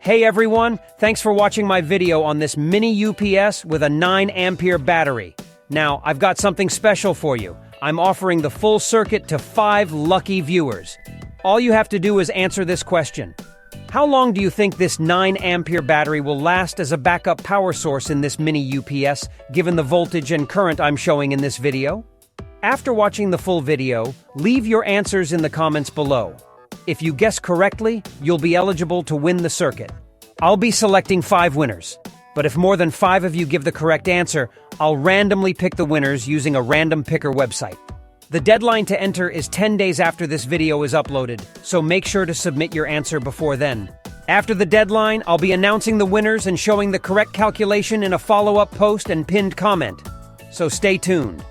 Hey everyone, thanks for watching my video on this mini UPS with a 9-ampere battery. Now, I've got something special for you. I'm offering the full circuit to 5 lucky viewers. All you have to do is answer this question. How long do you think this 9-ampere battery will last as a backup power source in this mini UPS, given the voltage and current I'm showing in this video? After watching the full video, leave your answers in the comments below. If you guess correctly, you'll be eligible to win the circuit. I'll be selecting 5 winners, but if more than 5 of you give the correct answer, I'll randomly pick the winners using a random picker website. The deadline to enter is 10 days after this video is uploaded, so make sure to submit your answer before then. After the deadline, I'll be announcing the winners and showing the correct calculation in a follow-up post and pinned comment. So stay tuned.